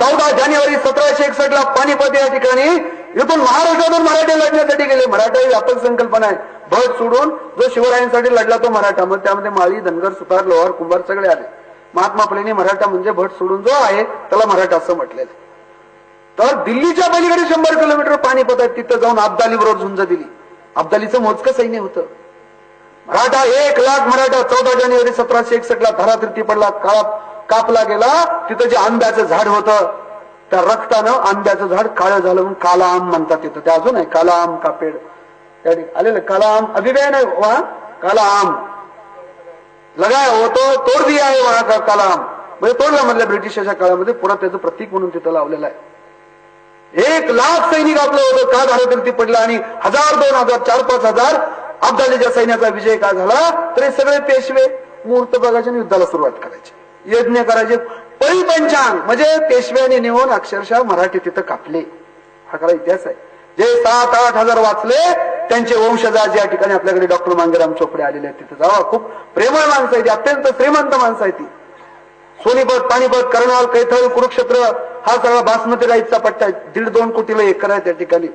14 जानेवारी 1761 ला पानिपत या ठिकाणी इथून महाराष्ट्रातून मराठे लढण्यासाठी गेले. मराठा ही व्यापक संकल्पना आहे. भट सोडून जो शिवरायांसाठी लढला तो मराठा. मग त्यामध्ये माळी, धनगर, सुतार, लोहार, कुंभार सगळे आले. महात्मा फुलेंनी मराठा म्हणजे भट सोडून जो आहे त्याला मराठा असं म्हटलेलं. तर दिल्लीच्या पलीकडे 100 किलोमीटर पानिपत आहे. तिथं जाऊन अब्दाली बरोबर झुंज दिली. अब्दालीचं मोजकं सैन्य होतं. मराठा 1 लाख मराठा 14 जानेवारी 1761 ला धरातीर्थी पडला, कापला गेला. तिथं जे आंब्याचं झाड होतं त्या रक्तानं आंब्याचं झाड काळं झालं म्हणून काला आम म्हणतात. तिथं ते अजून आहे काला आम कापेड आलेलं. काला आम अभिव्यय नाही वहां काला आम लगाया होतो तोड दिया आहे वहां का काला आम म्हणजे तोडला मधल्या ब्रिटिशाच्या काळामध्ये पुढे त्याचं प्रतीक म्हणून तिथं लावलेलं आहे. 1 लाख सैनिक आपलं होतं का धरातीर्थी पडला आणि 1000, 2000, 4-5 हजार अब्दालीच्या सैन्याचा विजय का झाला. तर हे सगळे पेशवे मुहूर्त बघायचे आणि युद्धाला सुरुवात करायची, यज्ञ करायचे. परिपंचांग म्हणजे पेशव्याने नेऊन अक्षरशः मराठी तिथं कापले. हा खरा इतिहास आहे. जे 7-8 हजार वाचले त्यांचे वंशजाज या ठिकाणी आपल्याकडे डॉक्टर मांगेराम चोपडे आलेले आहेत. तिथे जावा. खूप प्रेमळ माणसं आहे ती, अत्यंत श्रीमंत माणसं आहे ती. सोनीपत, पानिपत, करनाल, कैथल, कुरुक्षेत्र हा सगळा बासमती राईसचा पट्टा आहे. 1.5-2 कोटीला एकर आहे त्या ठिकाणी.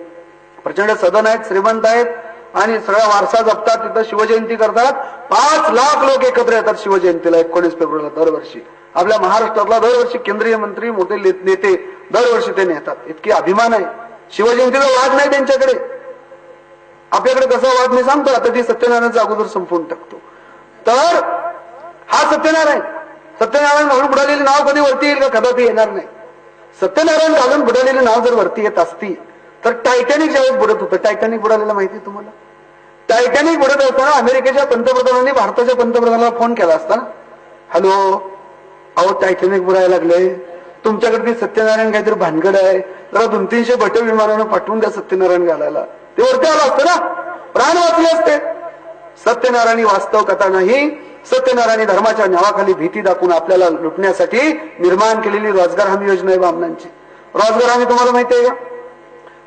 प्रचंड सदन आहेत, श्रीमंत आहेत आणि सगळा वारसा जपतात. तिथं शिवजयंती करतात. 5 लाख लोक एकत्र येतात शिवजयंतीला 19 फेब्रुवारीला दरवर्षी. आपल्या महाराष्ट्रातला दरवर्षी केंद्रीय मंत्री, मोठे नेते दरवर्षी ते नेतात. इतकी अभिमान आहे. शिवजयंतीचा वाद नाही त्यांच्याकडे. आपल्याकडे कसा वाद मी सांगतो. आता ती सत्यनारायणचा अगोदर संपवून टाकतो. तर हा सत्यनारायण घालून बुडालेले नाव कधी वरती येईल का? कदापि येणार नाही. सत्यनारायण घालून बुडालेले नाव जर वरती येत असती तर टायटॅनिक ज्यावेळेस बुडत होतं, टायटॅनिक बुडालेलं माहिती तुम्हाला? टायटॅनिक बुडत असताना अमेरिकेच्या पंतप्रधानांनी भारताच्या पंतप्रधानाला फोन केला असता ना, हॅलो अहो टायटॅनिक बुडायला लागले, तुमच्याकडे सत्यनारायण काहीतरी भानगड आहे, जरा 200-300 भटे विमानानं पाठवून द्या सत्यनारायण घालायला. ते वरती आलं असतं ना, प्राण वाचले असते. सत्यनारायणी वास्तव कथा नाही. सत्यनारायणी धर्माच्या नावाखाली भीती दाखवून आपल्याला लुटण्यासाठी निर्माण केलेली रोजगार हमी योजना आहे बामणांची. रोजगार हमी तुम्हाला माहिती आहे का?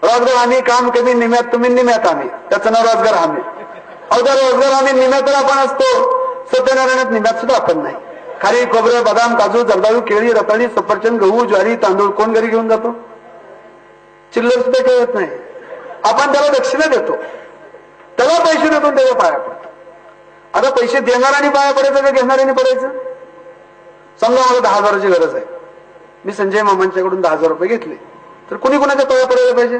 रोजगार हमी काम कमी निम्यात तुम्ही निम्यात आम्ही, त्याचं नाव रोजगार हमी. अवघा रोजगार हमी निम्यात तर आपण असतो, सत्यनारायणात निम्यात सुद्धा आपण नाही. खारी, खोबरं, बदाम, काजू, जर्दाळू, केळी, रताळी, सफरचंद, गहू, ज्वारी, तांदूळ कोण घरी घेऊन जातो? चिल्लर सुद्धा ठेवत नाही. आपण त्याला दक्षिणा देतो, त्याला पैसे देतो, त्याच्या पाया पडतो. आता पैसे देणाऱ्याने पाया पडायचं का घेणाऱ्याने पडायचं? समजा मला 10,000ची गरज आहे. मी संजय मामांच्याकडून 10,000 रुपये घेतले, तर कुणी कुणाच्या पाया पडायला पाहिजे?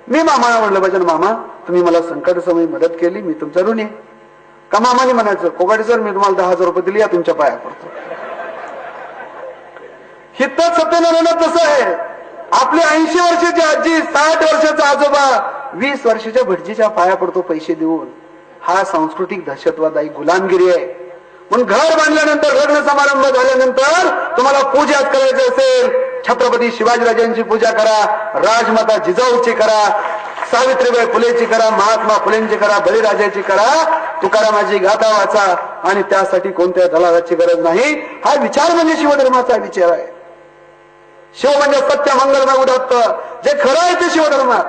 मी मामाला म्हणलं पाहिजे, मामा तुम्ही मला संकट समय मदत केली, मी तुमचा ऋणी आहे. का मामाने म्हणायचं, कोगाटे सर मी तुम्हाला 10,000 रुपये दिली, या तुमच्या पाया पडतो. हितच सत्यनारायणात तसं आहे. आपली 80 वर्षाची आजी, 60 वर्षाचा आजोबा 20 वर्षाच्या भटजीच्या पाया पडतो पैसे देऊन. हा सांस्कृतिक दहशतवाद आहे, गुलामगिरी आहे. म्हणून घर बांधल्यानंतर, लग्न समारंभ झाल्यानंतर तुम्हाला पूजा करायची असेल, छत्रपती शिवाजीराजांची पूजा करा, राजमाता जिजाऊची करा, सावित्रीबाई फुलेची करा, महात्मा फुलेंची करा, बळीराजाची करा, तुकारामाची गाथा वाचा आणि त्यासाठी कोणत्या दलालाची गरज नाही. हा विचार म्हणजे शिवधर्माचा विचार आहे. शिव म्हणजे सत्य, मंगलमय, उदात्त, जे खरं आहे ते शिवधर्मात.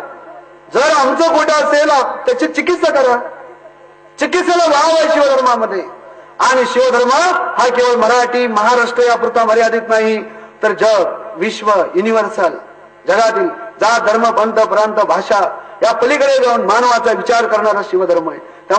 जर आमचं खोटं असेल त्याची चिकित्सा करा. चिकित्सेला वाव आहे शिवधर्मामध्ये. आणि शिवधर्म हा केवळ मराठी, महाराष्ट्र यापुरता मर्यादित नाही, तर जग, विश्व, युनिव्हर्सल, जगातील जात, धर्म, पंथ, प्रांत, भाषा या पलीकडे जाऊन मानवाचा विचार करणारा शिवधर्म आहे. त्यामुळे